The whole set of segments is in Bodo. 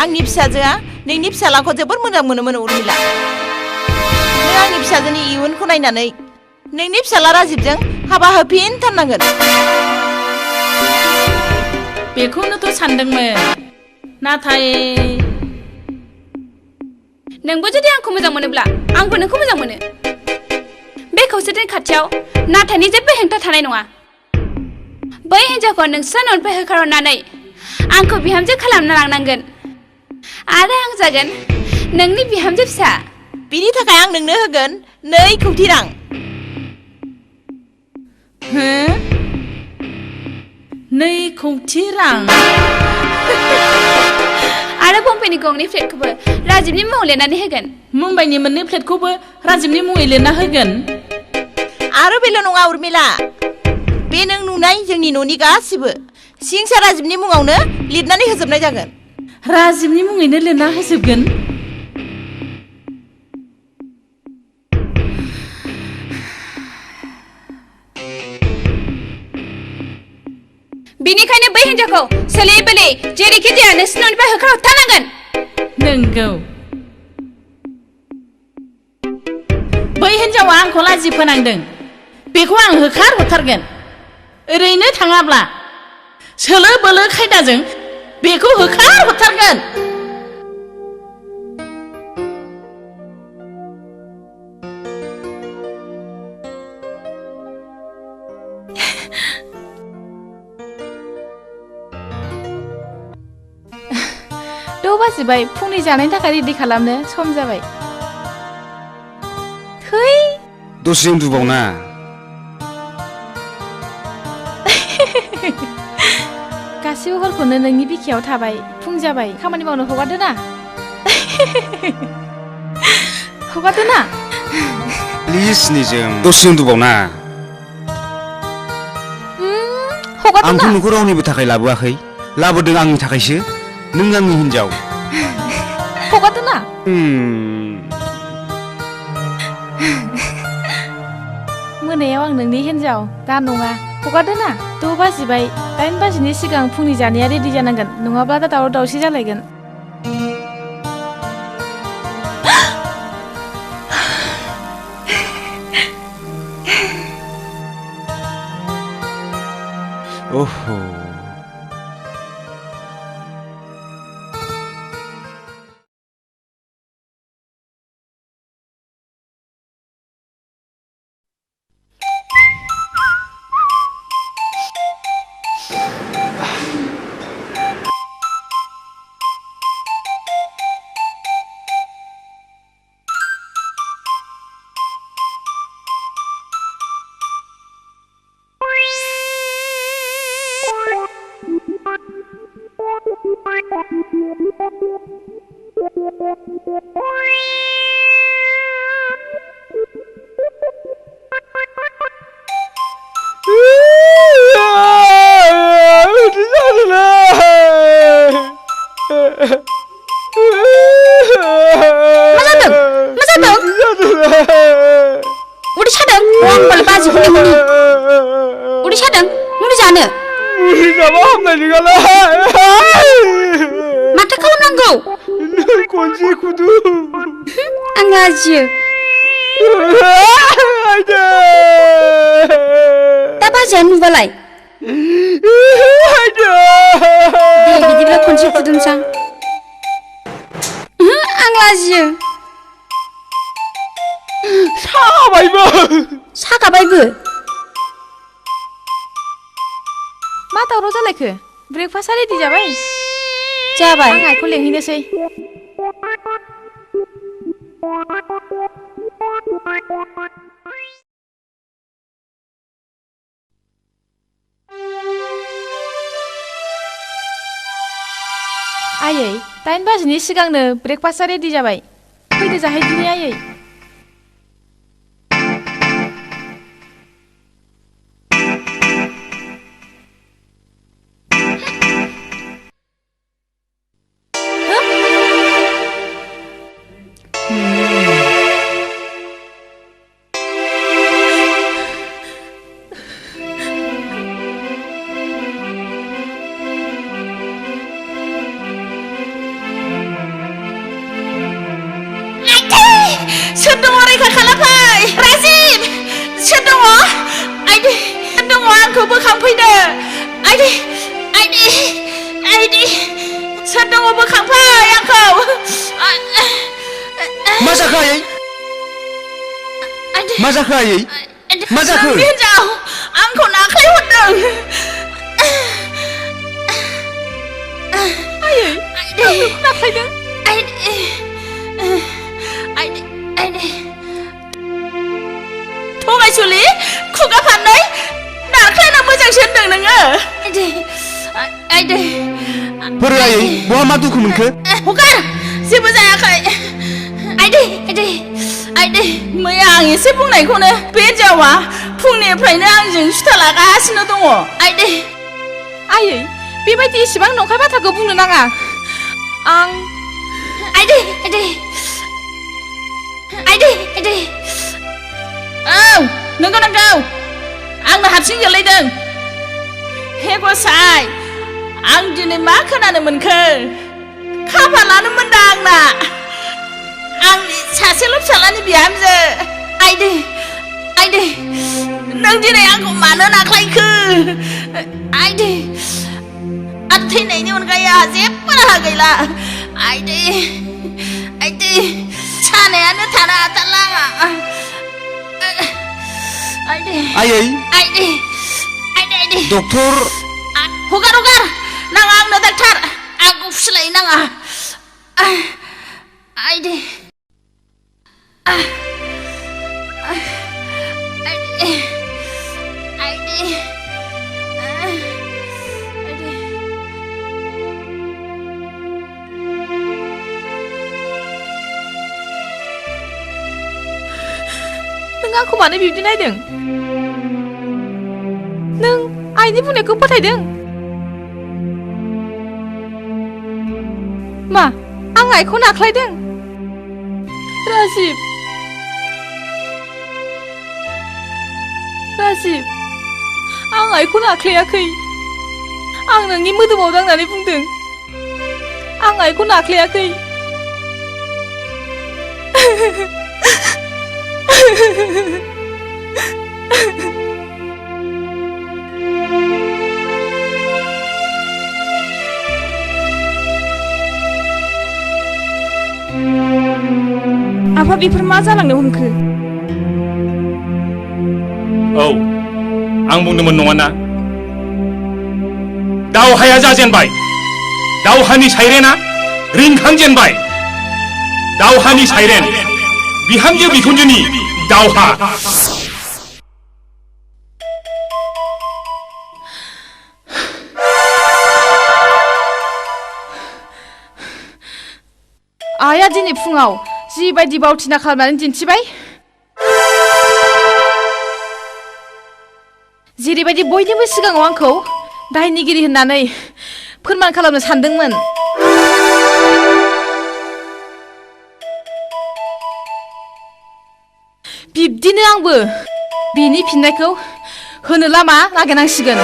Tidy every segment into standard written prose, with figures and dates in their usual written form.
आंनि फिसाजोआ नोंनि फिसालाखौ जोबोर मोजां मोनोमोन उर्मिला। नों आंनि फिसाजोनि इयुनखौ नायनानै नोंनि फिसाला राजिबजों हाबा होफिनथारनांगोन। बेखौनोथ' सानदोंमोन, नाथाय नोंबो जुदि आंखौ मोजां मोनोब्ला आंबो नोंखौ मोजां मोनो। बे खौसेथिनि खाथियाव नाथायनि जेबो हेंथा थानाय नङा। बै हिन्जावखौ नोंस्रा न'निफ्राय होखारहरनानै आंखौ बिहामजो खालामना लांनांगोन आरो आं जागोन नोंनि बिहामजो फिसा। बिनि थाखाय आं नोंनो होगोन 2 कौटि रां। हो? 2 कौटि रां? आरो बम्बाइनि गंनै फ्लेटखौबो राजिबनि मुङाव लिरनानै होगोन। मुम्बाइनि 2 फ्लेटखौबो राजिबनि मुङै लिरना होगोन। आरो बेल' नङा उर्मिला, बे नों नुनाय जोंनि न'नि गासिबो सिंसा राजिबनि मुङावनो लिरनानै होजोबनाय जागोन। राजिबनि मुङैनो लिरना होजोबगोन? बिनिखायनो बै हिन्जावखौ सोलियै बोलै जेरैखि जाया नोंसिनि न'निफ्राय होखारहरथारनांगोन। नंगौ, बै हिन्जावा आंखौ लाजि फोनांदों, बेखौ आं होखारहरथारगोन। ओरैनो थाङाब्ला सोलो बोलो खायदाजों बेखौ होखारहरथारगोन। बाजिबाय, फुंनि जानायनि थाखाय रेडि खालामनो सम जाबाय। थै दसे उन्दुबावना। गासिबो हरखौनो नोंनि बिखायाव थाबाय, फुं जाबाय, खामानि मावनो हगारदो ना। हगारदो ना प्लिज निजोम, दसे उन्दुबावना। हगारदो आंथ' ना। नोंखौ रावनिबो थाखाय लाबोआखै, लाबोदों आंनि थाखायसो। नों आंनि हिन्जाव। हगारदो ना। मोनायाव आं नोंनि हिन्जाव, दा नङा। हगारदो ना। 6 बाजिबाय, 8 बाजिनि सिगां फुंनि जानाया रेडि जानांगोन, नङाब्ला दा दावराव दावसि जालायगोन। ओहो, उदै सादों? होमबालाय बाजिखौनो मुलि। उदै सादों? मुलि जानो? मुलि जाबा हामनाय नङालै। माथो खालामनांगौ? खनसे खुदु। आं लाजियो। दा बाजिया नुबालाय? दे बिदिब्ला खनसे खुदुमसां। आं लाजियो। सागाबायबो। मा दावराव जालायखो? ब्रेकफास्टआ रेडि जाबाय? जाबाय। आं आइखौ लेंहैनोसै। आयै, 8 बाजिनि सिगांनो ब्रेकफास्टआ रेडि जाबाय, फैदो जाहैदिनि आयै। आंखौ बोखांफैदो आइदि सोर दङ बोखांफै आंखौ मा जाखो आयै मा जाखो आयै मा जाखो नोंनि हिन्जाव आंखौ नाख्लायहरदों आयै आंखौ नाख्लायदों थगायसुलि खुगा फाननै नाख्लायना मोजांसो होनदों नोङो बोरो आयै बहा मा दुखु मोनखो हगार जेबो जायाखै आइदै मैया आं एसे बुंनायखौनो बे हिन्जावा फुंनिफ्रायनो आंजों सुथा लागासिनो दङ आयै बेबायदि इसेबां नंखाय बाथ्राखौ बुंनो नाङा आं आइदै औ नंगौ आंनो हारसिं गोलैदों हे गसाइ आं दिनै मा खोनानो मोनखो खाफालानो मोनदा आंना आंनि सासेल' फिसालानि बिहामजो आइदै नों दिनै आंखौ मानो नाख्लायखो आइदै आरो थैनायनि अनगायै आंहा जेबो राहा गैला आइदै सानायानो थानो हाथारला आंहा आयै डक्टर हगार नाङा आंनो डाक्टार आंखौ फुस्लाय नाङा आइदै नों आंखौ मानो बिब्दि नायदों नों आइनि बुंनायखौ फोथायदों मा आं आइखौ नाख्लायदों राजिब आं आइखौ नाख्लायाखै आं नोंनि मोदोमाव दांनानै बुंदों आं आइखौ नाख्लायाखै आफा बेफोर मा जालांनो हमखो औ आं बुंदोंमोन नङाना दावहाया जाजेनबाय दावहानि साइरेना रिंखांजेनबाय दावहानि साइरेन बिहामजो बिखुनजोनि दावहा आइया दिनै फुङाव जिबायदि बावथिना खालामनानै दिन्थिबाय जेरैबायदि बयनिबो सिगाङाव आंखौ दायनिगिरि होननानै फोरमान खालामनो सानदोंमोन बिब्दिनो आंबो बिनि फिननायखौ होनो लामा नागिरनांसिगोन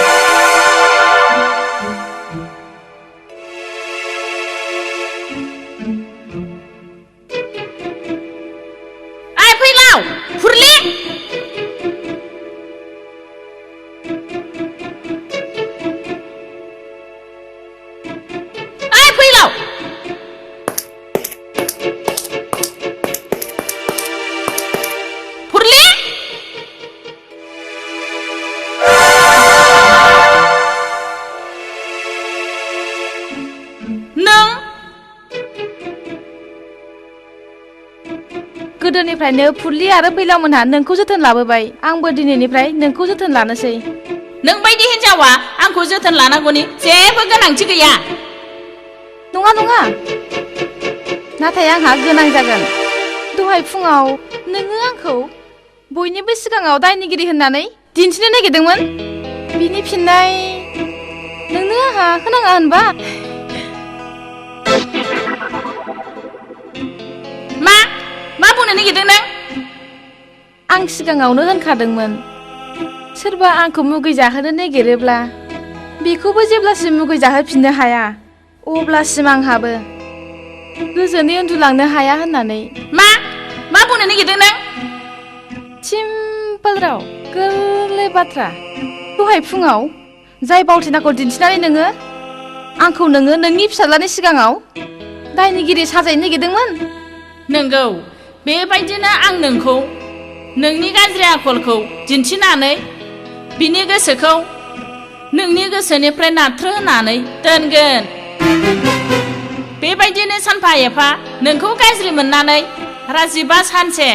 गोदोनिफ्रायनो फुरलि आरो फैलावमोनहा नोंखौ जोथोन लाबोबाय आंबो दिनैनिफ्राय नोंखौ जोथोन लानोसै नों बायदि हिन्जावा आंखौ जोथोन लानांगौनि जेबो गोनांथि गैया नङा नाथाय आंहा गोनां जागोन दहाय फुङाव नोङो आंखौ बयनिबो सिगाङाव दायनिगिरि होननानै दिन्थिनो नागिरदोंमोन बिनि फिननाय नोंनो आंहा होनाङा होनबा मा बुंनो नागिरदों नों आं सिगाङावनो होनखादोंमोन सोरबा आंखौ मुगै जाहोनो नागिरोब्ला बेखौबो जेब्लासिम मुगै जाहोफिननो हाया अब्लासिम आंहाबो गोजोनै उन्दुलांनो हाया होननानै मा बुंनो नागिरदों नों सिम्पोल राव गोरलै बाथ्रा दहाय फुङाव जाय बावथिनाखौ दिन्थिनानै नोङो नोंनि फिसाज्लानि सिगाङाव दायनिगिरि साजायनो नागिरदोंमोन। नंगौ, बेबायदिनो आं नोंखौ नोंनि गाज्रि आखलखौ दिन्थिनानै बिनि गोसोखौ नोंनि गोसोनिफ्राय नाथ्रोनानै दोनगोन। बेबायदिनो सानफा एफा नोंखौ गाज्रि मोननानै राजिबा सानसे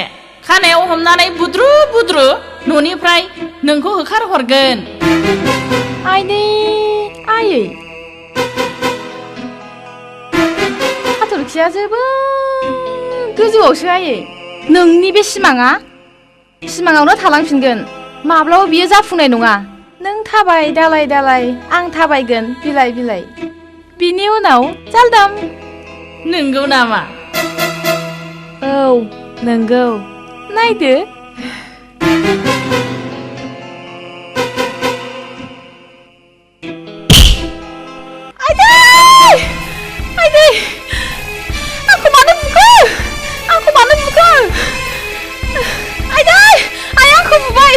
खानायाव हमनानै बुद्रु बुद्रु न'निफ्राय नोंखौ होखारहरगोन। आयै हाथरखिया जोबोद गोजौआवसो आयै। नोंनि बे सिमाङावनो थालांफिनगोन। माब्लाबा बियो जाफुंनाय नङा। नों थाबाय दालाय दालाय, आं थाबायगोन बिलाइ बिलाइ। बिनि उनाव जालदाम। नंगौ नामा? औ नंगौ। नायदो। आइदै आंखौ मानो बुखो? आइदै आइ आंखौ बुबाय।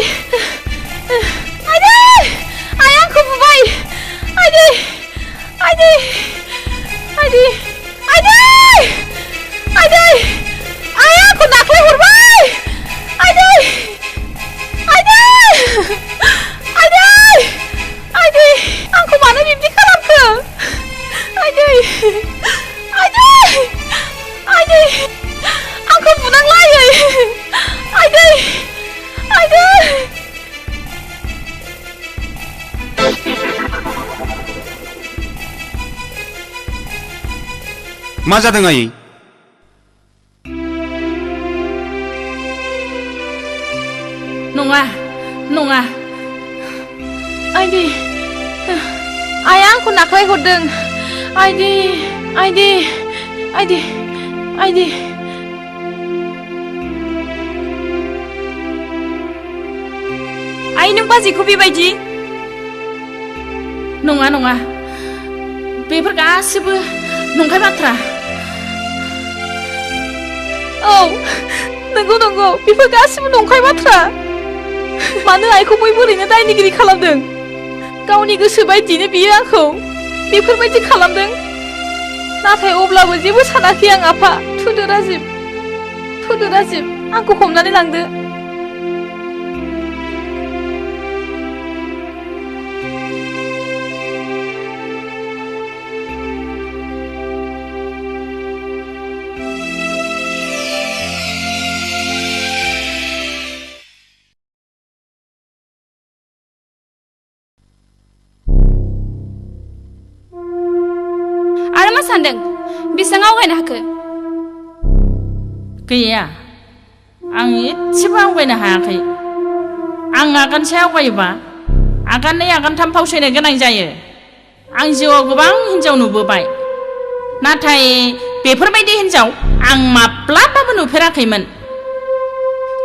आइ आंखौ बुबाय। आइदै आइ आंखौ नाख्लाय हरबाय। आइदै आंखौ मानो बिब्दि खालामखो? आइदै आंखौ बुनांलायै। आइदै मा जादों आयै? नङा। आइदै आइया आंखौ नाख्लाय हरदों। आइदै आइ नों बाजैखौ बेबायदि? नङा, बेफोर गासिबो नंखाय बाथ्रा। औ नंगौ बेफोर गासिबो नंखाय बाथ्रा। मानो आइखौ बयबो ओरैनो दायनिगिरि खालामदों? गावनि गोसो बायदियैनो बियो आंखौ बेफोरबायदि खालामदों। नाथाय अब्लाबो जेबो सानाखै आं आफा। थुदो राजिब आंखौ हमनानै लांदो। आरो मा सानदों? बेसेबां आवगायनो हाखो? गैया, आं एसेबो आवगायनो हायाखै। आं आगानसे आवगायोबा आगाननै आगानथाम फावसायनो गोनां जायो। आं जिउआव गोबां हिन्जाव नुबोबाय, नाथाय बेफोरबायदि हिन्जाव आं माब्लाबाबो नुफेराखैमोन।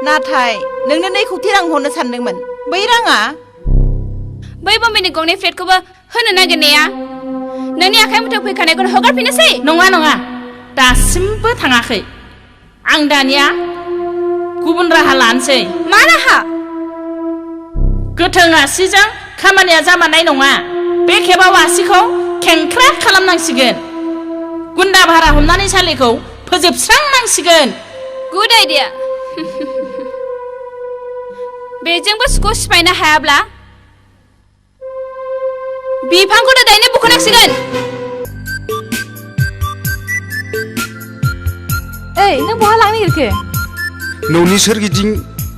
नाथाय नोंनो 2 कौटि रां हरनो सानदोंमोन। बै राङा? बै बम्बेनि गंनै फ्लेटखौबो होनो नागिरनाया नोंनि आखाइ मुथायाव फैखानायखौनो हगारफिननोसै। नङा, दासिमबो थाङाखै। आं दानिया गुबुन राहा लानोसै। मा राहा? गोथों आसिजों खामानिया जामारनाय नङा। बे खेबाव आसिखौ खेंख्रा खालामनांसिगोन। गुन्दा भारा हमनानै सालिखौ फोजोबस्रांनांसिगोन। Good idea. बेजोंबो सुखौ सिफायनो हायाब्ला बिफांखौ दायनो बुखुनांसिगोन। ओइ नों बहा लांनो नागिरखो? न'नि सोरगिदिं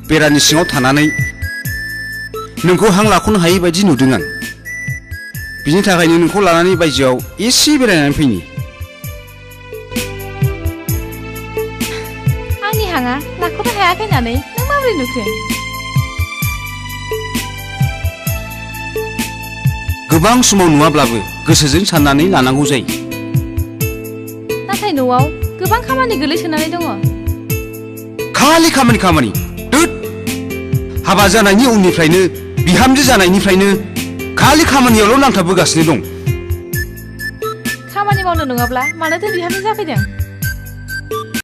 बेरानि सिङाव थानानै नोंखौ हां लाख'नो हायै बायदि नुदों आं। बिनि थाखायनो नोंखौ लानानै बायजोआव एसे बेरायनानै फैनि। आंनि हाङा लाख'नो हायाखै होननानै नों माबोरै नुखो? गोबां समाव नुवाब्लाबो गोसोजों साननानै लानांगौ जायो। नाथाय न'आव गोबां खामानि गोलैसोनानै दङ। खालि खामानि दोद। हाबा जानायनि उननिफ्रायनो बिहामजो जानायनिफ्रायनो खालि खामानियावल' नांथाबबोगासिनो दं। खामानि मावनो नङाब्ला मानोथो बिहामजो जाफैदों?